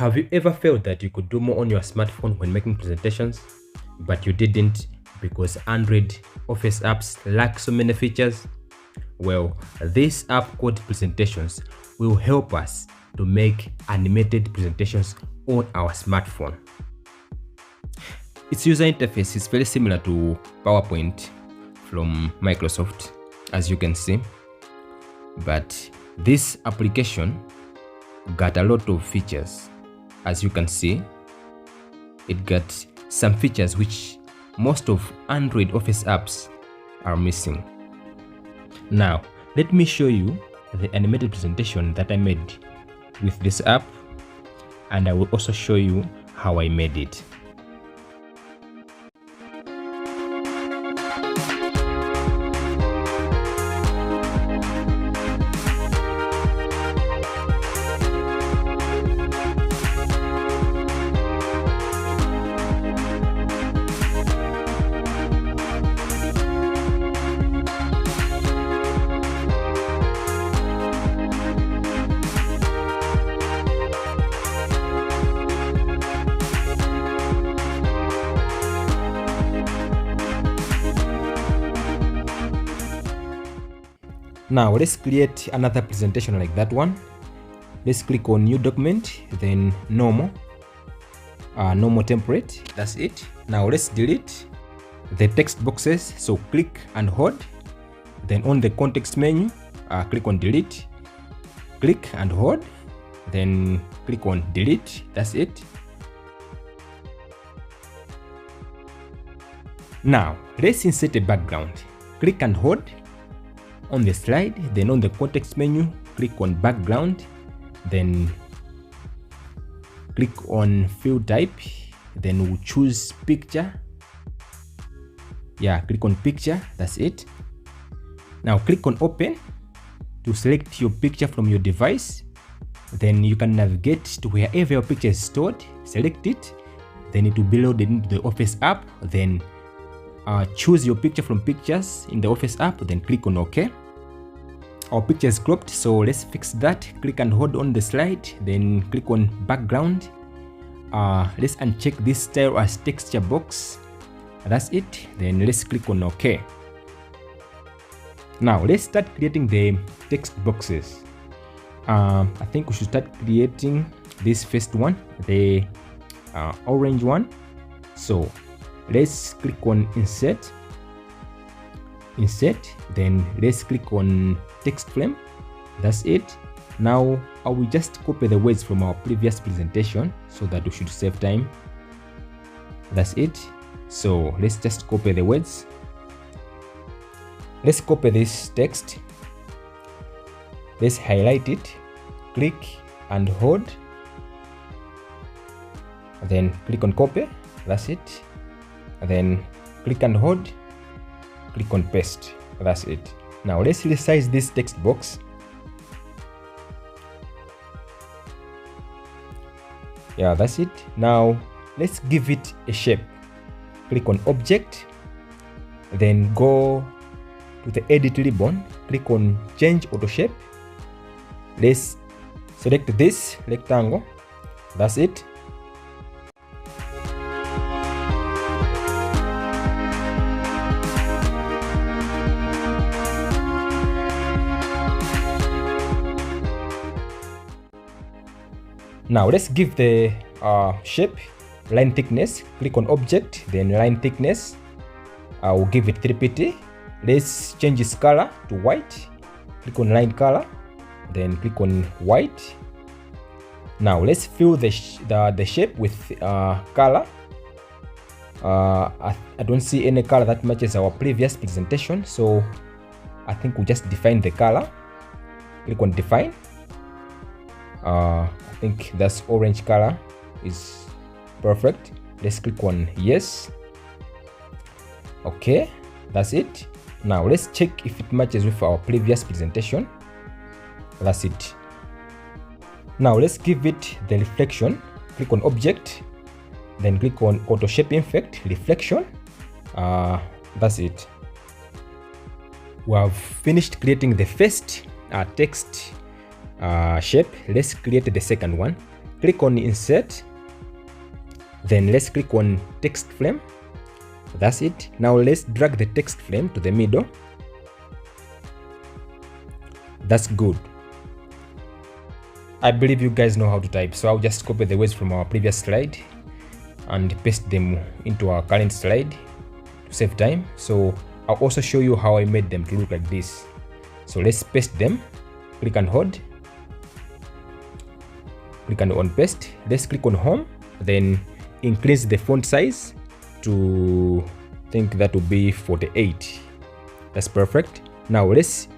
Have you ever felt that you could do more on your smartphone when making presentations, but you didn't because Android Office apps lack so many features? Well, this app called Presentations will help us to make animated presentations on our smartphone. Its user interface is very similar to PowerPoint from Microsoft, as you can see, but this application got a lot of features. As you can see, it got some features which most of Android Office apps are missing. Now, let me show you the animated presentation that I made with this app, and I will also show you how I made it. Now let's create another presentation like that one. Let's click on new document, then normal template. That's it. Now let's delete the text boxes. So click and hold, then on the context menu, click on delete, click and hold, then click on delete. That's it. Now let's insert a background. Click and hold on the slide, then on the context menu, click on background, then click on field type, then we'll choose picture. Click on picture. That's it. Now click on open to select your picture from your device. Then you can navigate to wherever your picture is stored, select it, then it will be loaded into the Office app. Then choose your picture from pictures in the Office app, then click on OK. Our picture is cropped, so let's fix that. Click and hold on the slide, then click on background. Let's uncheck this style as texture box. That's it. Then let's click on OK. Now let's start creating the text boxes. I think we should start creating this first one, the orange one. So let's click on insert, then let's click on text frame. That's it. Now I will just copy the words from our previous presentation so that we should save time. That's it. So let's just copy the words. Let's copy this text. Let's highlight it, click and hold, then click on copy. That's it. Then click and hold, click on paste. That's it. Now let's resize this text box. That's it. Now let's give it a shape. Click on object, then go to the edit ribbon, click on change auto shape. Let's select this rectangle. That's it. Now let's give the shape line thickness. Click on object, then line thickness. I will give it 3pt. Let's change its color to white. Click on line color, then click on white. Now let's fill the shape with color. I don't see any color that matches our previous presentation, so I think we'll just define the color. Click on define. I think that's orange color is perfect. Let's click on yes. Okay, that's it. Now let's check if it matches with our previous presentation. That's it. Now let's give it the reflection. Click on object, then click on auto shape effect reflection. That's it. We have finished creating the first text shape. Let's create the second one. click on insert, then let's click on text frame. That's it. Now let's drag the text frame to the middle. That's good. I believe you guys know how to type, so I'll just copy the words from our previous slide and paste them into our current slide to save time. So I'll also show you how I made them to look like this. So let's paste them. Click and hold. Click and on paste. Let's click on home, then increase the font size to, I think that will be 48. That's perfect. Now let's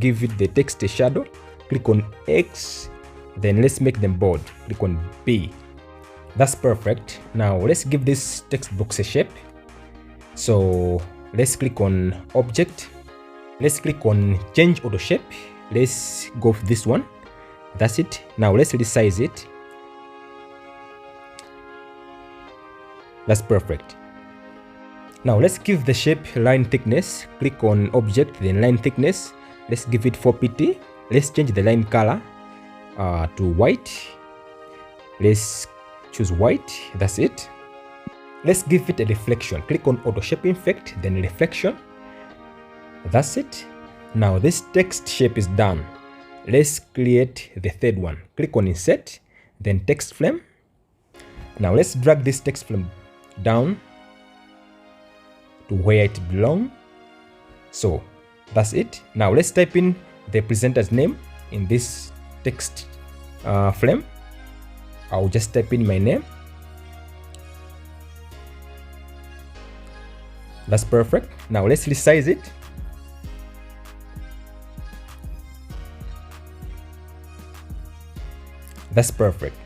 give it the text a shadow. Click on X, then let's make them bold. Click on B. That's perfect. Now let's give this text box a shape. So let's click on object. Let's click on change auto shape. Let's go for this one. That's it. Now let's resize it. That's perfect. Now let's give the shape line thickness. Click on object, then line thickness. Let's give it 4 pt. Let's change the line color to white. Let's choose white. That's it. Let's give it a reflection. Click on auto shape effect, then reflection. That's it. Now this text shape is done. Let's create the third one. Click on insert, then text frame. Now let's drag this text frame down to where it belongs. So that's it. Now let's type in the presenter's name in this text frame. I'll just type in my name. That's perfect. Now let's resize it. That's perfect.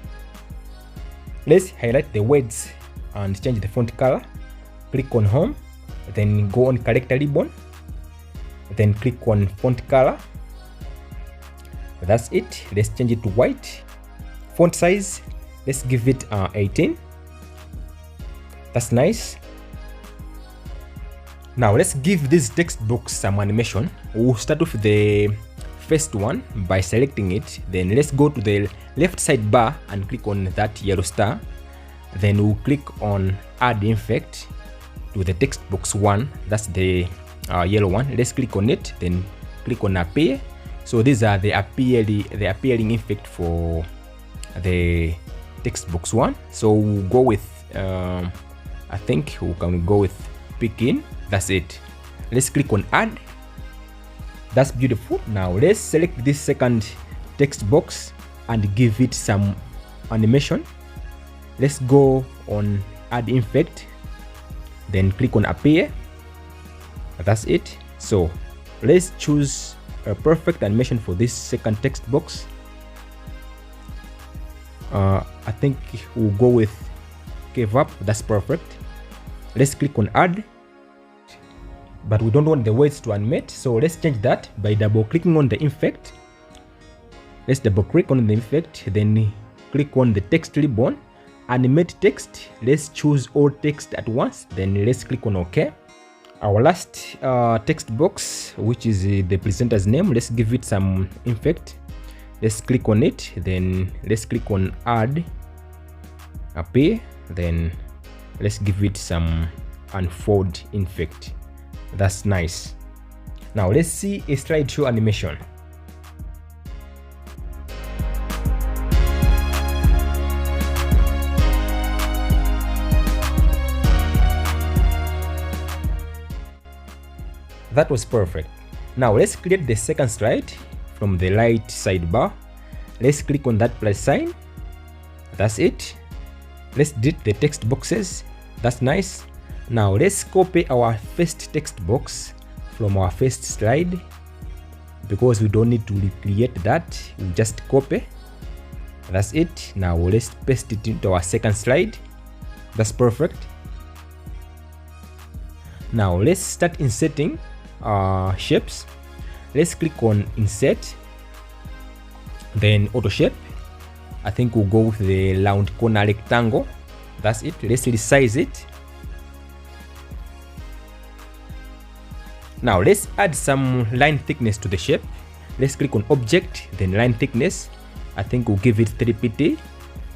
Let's highlight the words and change the font color. Click on home, then go on character ribbon, then click on font color. That's it. Let's change it to white. Font size, let's give it 18. That's nice. Now let's give this text box some animation. We'll start with the first one by selecting it. Then let's go to the left side bar and click on that yellow star. Then we'll click on add effect to the text box 1. That's the yellow one. Let's click on it, then click on appear. So these are the appearing effect for the text box 1. So we'll go with I think we can go with picking. That's it. Let's click on add. That's beautiful. Now let's select this second text box and give it some animation. Let's go on add effect, then click on appear. That's it. So let's choose a perfect animation for this second text box. I think we'll go with cave up. That's perfect. Let's click on add, but we don't want the words to animate, so let's change that by double clicking on the effect. Let's double click on the effect, then click on the text ribbon, animate text. Let's choose all text at once, then let's click on OK. Our last text box, which is the presenter's name, let's give it some effect. Let's click on it, then let's click on add, appear, then let's give it some unfold effect. That's nice. Now let's see a slideshow animation. That was perfect. Now let's create the second slide from the right sidebar. Let's click on that plus sign. That's it. Let's delete the text boxes. That's nice. Now let's copy our first text box from our first slide. Because we don't need to recreate that, we just copy. That's it. Now let's paste it into our second slide. That's perfect. Now let's start inserting shapes. Let's click on insert, then auto shape. I think we'll go with the round corner rectangle. That's it. Let's resize it. Now let's add some line thickness to the shape. Let's click on object, then line thickness. I think we'll give it 3 pt.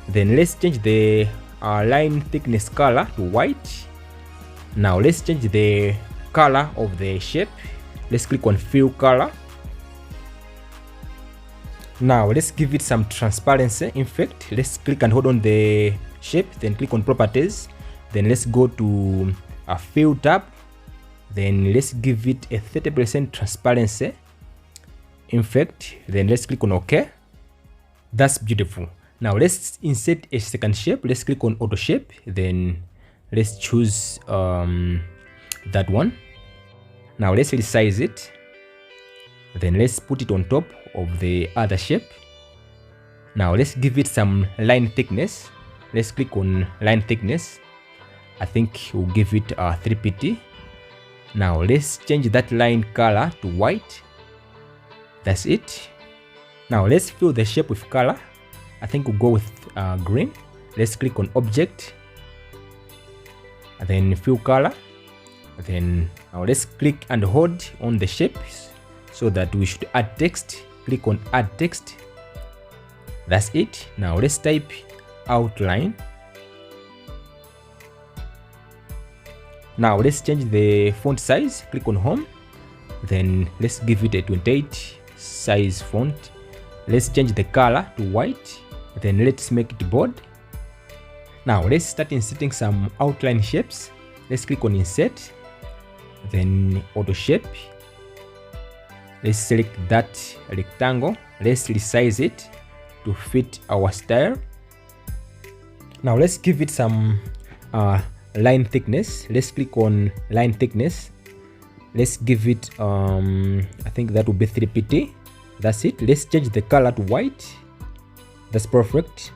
Then let's change the line thickness color to white. Now let's change the color of the shape. Let's click on fill color. Now let's give it some transparency effect. Let's click and hold on the shape, then click on properties. Then let's go to a fill tab. Then let's give it a 30% transparency effect. Then let's click on OK. That's beautiful. Now let's insert a second shape. Let's click on auto shape. Then let's choose that one. Now let's resize it. Then let's put it on top of the other shape. Now let's give it some line thickness. Let's click on line thickness. I think we'll give it 3 pt. Now let's change that line color to white. That's it. Now let's fill the shape with color. I think we'll go with green. Let's click on object, and then fill color. Then now let's click and hold on the shape so that we should add text. Click on add text. That's it. Now let's type outline. Now let's change the font size. Click on home. Then let's give it a 28 size font. Let's change the color to white. Then let's make it bold. Now let's start inserting some outline shapes. Let's click on insert. Then auto shape. Let's select that rectangle. Let's resize it to fit our style. Now let's give it some line thickness. Let's click on line thickness. Let's give it I think that will be 3 pt. That's it. Let's change the color to white. That's perfect.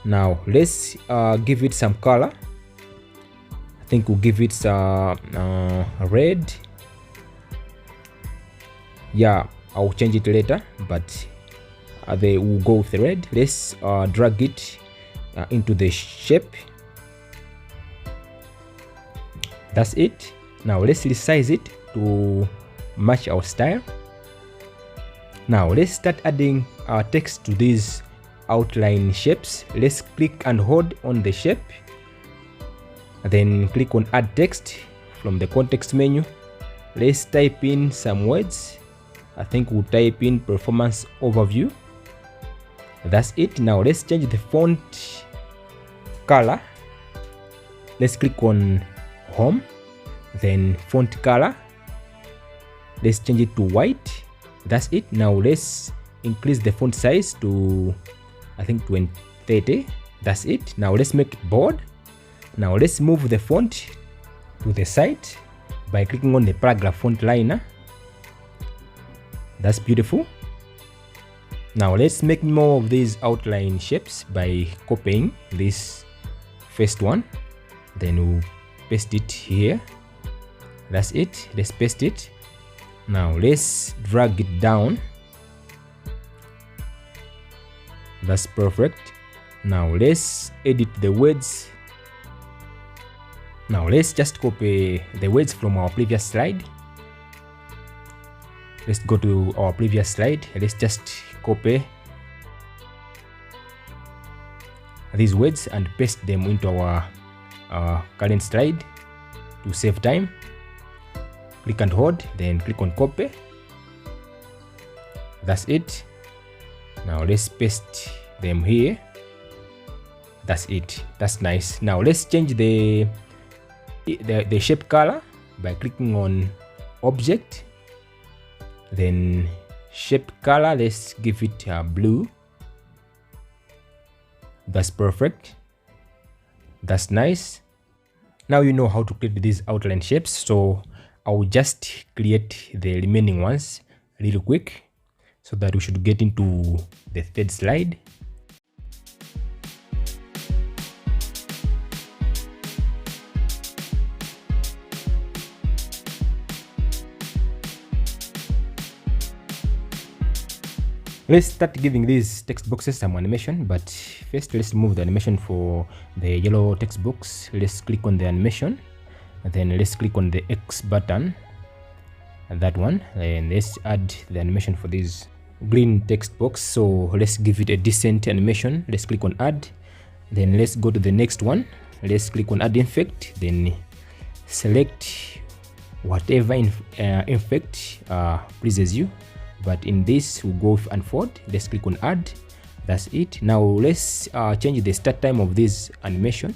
Now let's give it some color. I think we'll give it red. Yeah, I'll change it later, but they will go with the red. Let's drag it into the shape. That's it. Now let's resize it to match our style. Now let's start adding text to these outline shapes. Let's click and hold on the shape, then click on add text from the context menu. Let's type in some words. I think we'll type in performance overview. That's it. Now let's change the font color. Let's click on home, then font color. Let's change it to white. That's it. Now let's increase the font size to I think 30. That's it. Now let's make it bold. Now let's move the font to the side by clicking on the paragraph font liner. That's beautiful. Now let's make more of these outline shapes by copying this first one. Then we'll paste it here. That's it. Let's paste it. Now let's drag it down. That's perfect. Now let's edit the words. Now let's just copy the words from our previous slide. Let's go to our previous slide. Let's just copy these words and paste them into our current slide to save time. Click and hold, then click on copy. That's it. Now let's paste them here. That's it. That's nice. Now let's change the shape color by clicking on object, then shape color. Let's give it blue. That's perfect. That's nice. Now you know how to create these outline shapes, so I'll just create the remaining ones real quick so that we should get into the third slide. Let's start giving these text boxes some animation, but first let's remove the animation for the yellow text box. Let's click on the animation, and then let's click on the X button, and that one, and let's add the animation for this green text box. So let's give it a decent animation. Let's click on add, Then let's go to the next one. Let's click on add effect, then select whatever effect pleases you, but in this we'll go with unfold. Let's click on add. That's it. Now let's change the start time of this animation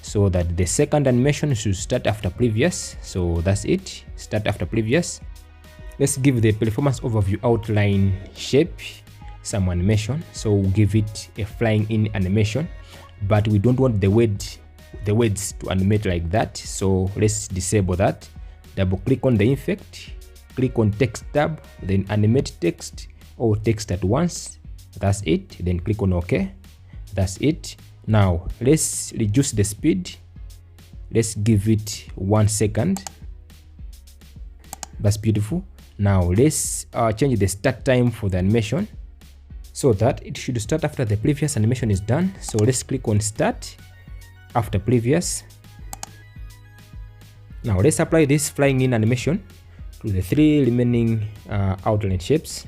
so that the second animation should start after previous. So that's it, start after previous. Let's give the performance overview outline shape some animation. So we'll give it a flying in animation, but we don't want the words to animate like that. So let's disable that. Double click on the effect, click on text tab, then animate text or text at once. That's it. Then click on OK. That's it. Now let's reduce the speed. Let's give it 1 second. That's beautiful. Now let's change the start time for the animation so that it should start after the previous animation is done. So let's click on start after previous. Now let's apply this flying in animation to the 3 remaining outline shapes.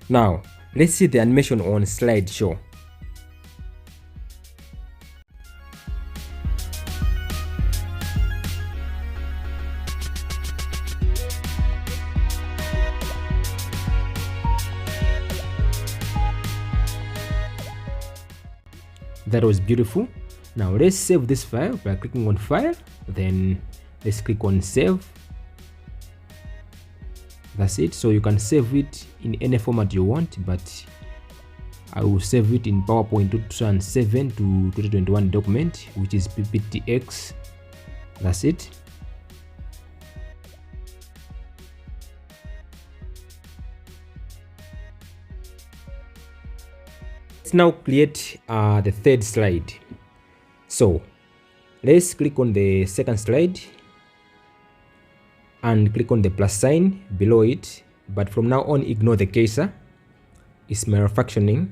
Now let's see the animation on slideshow. That was beautiful. Now let's save this file by clicking on file, then let's click on save. That's it. So you can save it in any format you want, but I will save it in PowerPoint 2007 to 2021 document, which is PPTX. That's it. Let's now create the third slide. So let's click on the second slide and click on the plus sign below it, but from now on ignore the cursor. It's malfunctioning.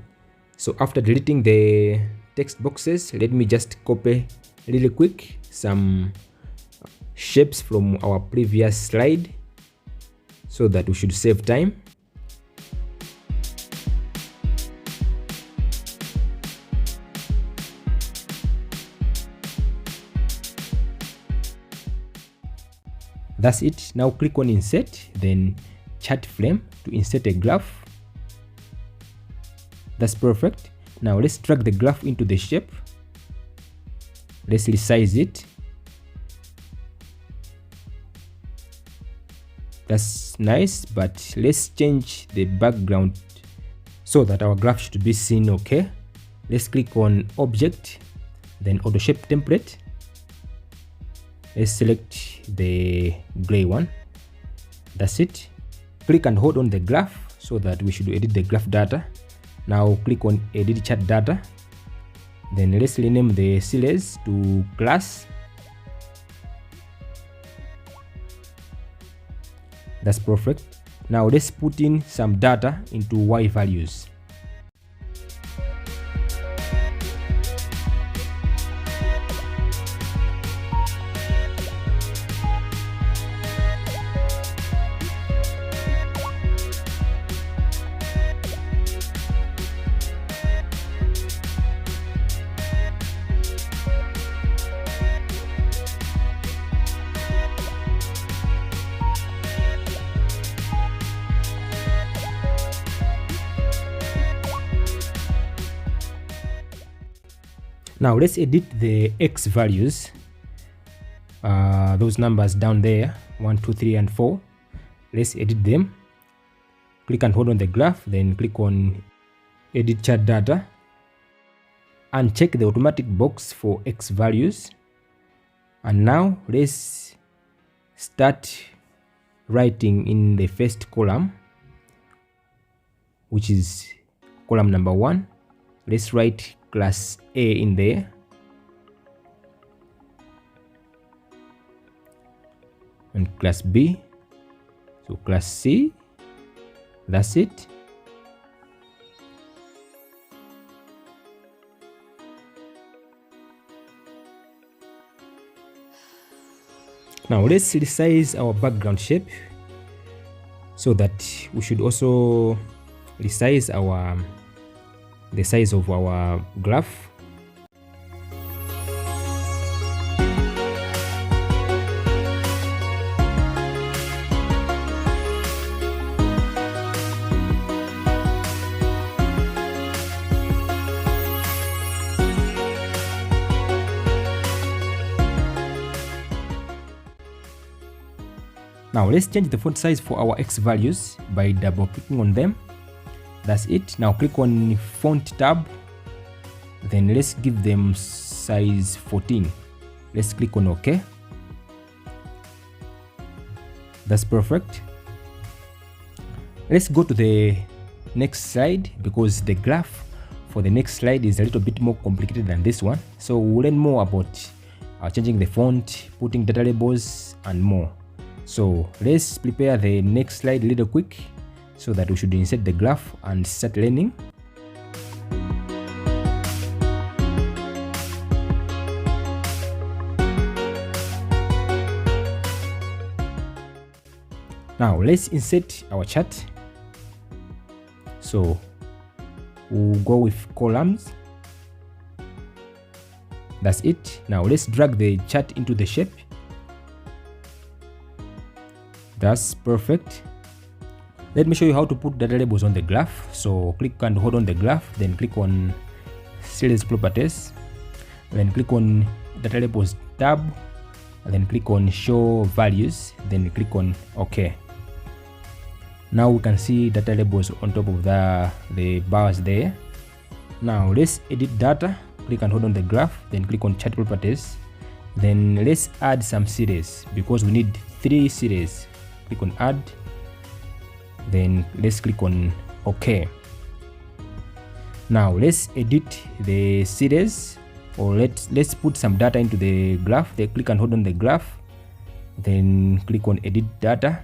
So after deleting the text boxes, let me just copy really quick some shapes from our previous slide so that we should save time. That's it. Now click on insert, then chart frame to insert a graph. That's perfect. Now let's drag the graph into the shape. Let's resize it. That's nice, but let's change the background so that our graph should be seen okay. Let's click on object, then auto shape template. Let's select the gray one. That's it. Click and hold on the graph so that we should edit the graph data. Now click on edit chart data. Then let's rename the series to class. That's perfect. Now let's put in some data into Y values. Now let's edit the X values, those numbers down there, 1, 2, 3, and 4. Let's edit them. Click and hold on the graph, then click on edit chart data and check the automatic box for X values. And now let's start writing in the first column, which is column number 1. Let's write class A in there. And class B. So class C. That's it. Now let's resize our background shape, so that we should also resize the size of our graph. Now let's change the font size for our X values by double clicking on them. That's it. Now click on font tab, then let's give them size 14. Let's click on OK. That's perfect. Let's go to the next slide, because the graph for the next slide is a little bit more complicated than this one. So we'll learn more about changing the font, putting data labels and more. So let's prepare the next slide a little quick, so that we should insert the graph and start learning. Now let's insert our chart. So we'll go with columns. That's it. Now let's drag the chart into the shape. That's perfect. Let me show you how to put data labels on the graph. So click and hold on the graph, then click on series properties, then click on data labels tab, and then click on show values, then click on OK. Now we can see data labels on top of the bars there. Now let's edit data. Click and hold on the graph, then click on chart properties, then let's add some series, because we need 3 series. Click on add, then let's click on OK. Now let's edit the series, or let's put some data into the graph. Then click and hold on the graph, then click on edit data.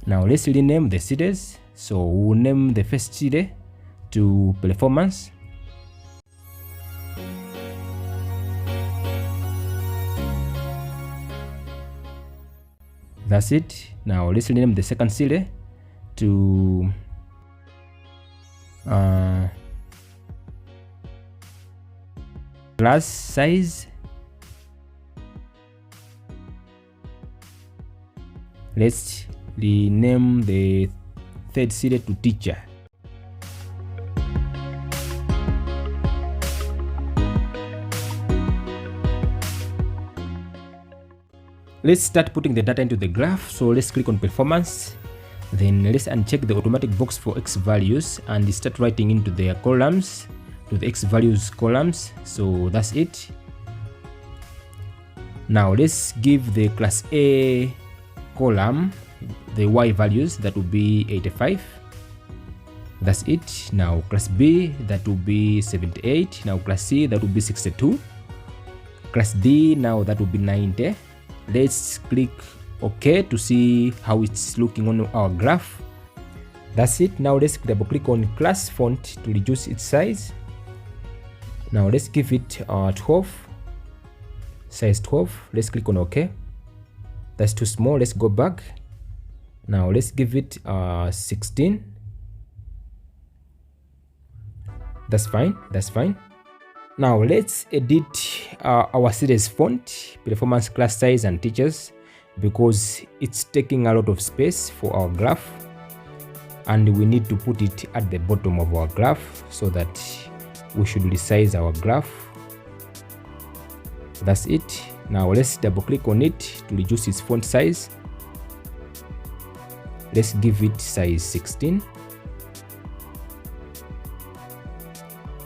Now let's rename the series. So we'll name the first series to performance. That's it. Now let's rename the second series to class size. Let's rename the third series to teacher. Let's start putting the data into the graph. So let's click on performance, then let's uncheck the automatic box for X values and start writing into their columns, to the X values columns. So that's it. Now let's give the class A column the Y values, that will be 85. That's it. Now class B, that will be 78. Now class C, that will be 62. Class D, now that will be 90. Let's click OK to see how it's looking on our graph. That's it. Now let's double click on class font to reduce its size. Now let's give it 12, size 12. Let's click on OK. That's too small. Let's go back. Now let's give it 16. That's fine. That's fine. Now let's edit our series font, performance, class size and teachers, because it's taking a lot of space for our graph, and we need to put it at the bottom of our graph, so that we should resize our graph. That's it. Now let's double click on it to reduce its font size. Let's give it size 16.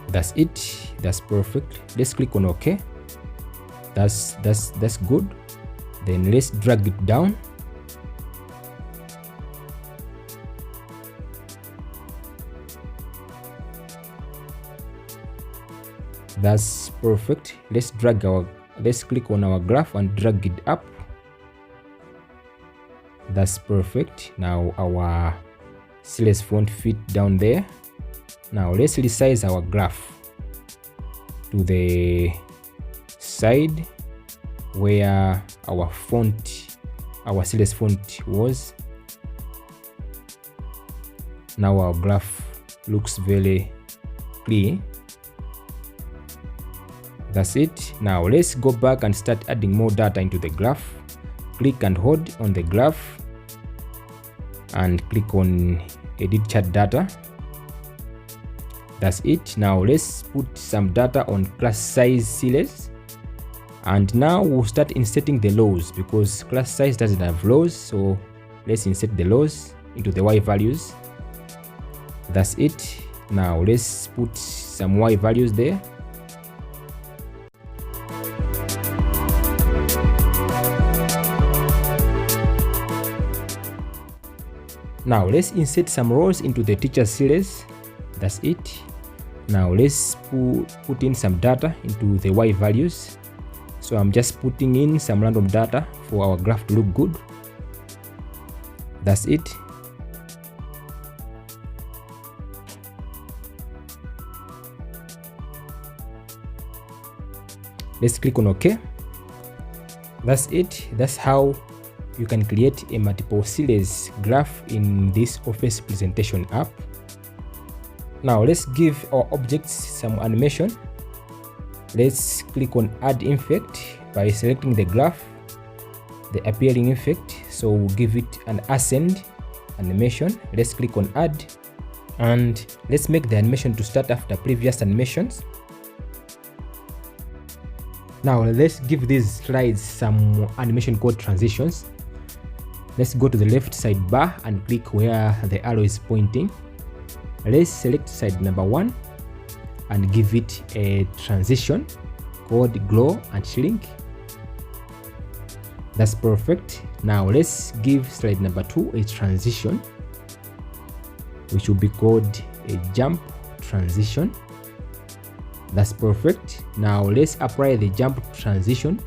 That's it. That's perfect. Let's click on OK. That's good. Then let's drag it down. That's perfect. Let's click on our graph and drag it up. That's perfect. Now our series font fit down there. Now let's resize our graph to the side where our font our CLS font was. Now our graph looks very clear. That's it. Now let's go back and start adding more data into the graph. Click and hold on the graph and click on edit chart data. That's it. Now let's put some data on class size CLS. And now we'll start inserting the laws because class size doesn't have laws. So let's insert the laws into the Y values. That's it. Now let's put some Y values there. Now let's insert some rows into the teacher CLS. That's it. Now let's put in some data into the Y values. So I'm just putting in some random data for our graph to look good. That's it. Let's click on OK. That's it. That's how you can create a multiple CLS graph in this Office presentation app. Now let's give our objects some animation. Let's click on add effect by selecting the graph, the appearing effect. So we'll give it an ascend animation. Let's click on add and let's make the animation to start after previous animations. Now let's give these slides some animation called transitions. Let's go to the left sidebar and click where the arrow is pointing. Let's select slide number 1 and give it a transition called glow and shrink. That's perfect. Now let's give slide number 2 a transition, which will be called a jump transition. That's perfect. Now let's apply the jump transition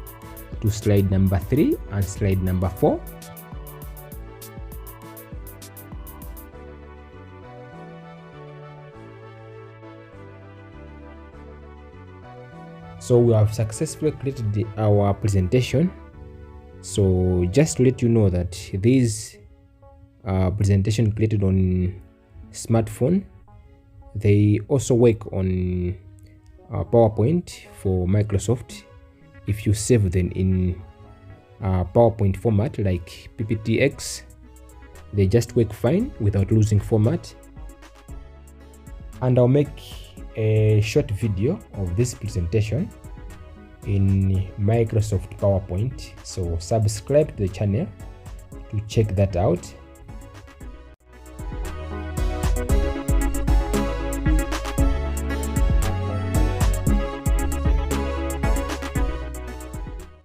to slide number 3 and slide number 4. So we have successfully created our presentation. So just to let you know that these presentation created on smartphone, they also work on PowerPoint for Microsoft. If you save them in PowerPoint format like PPTX, they just work fine without losing format. And I'll make a short video of this presentation in Microsoft PowerPoint. So subscribe to the channel to check that out.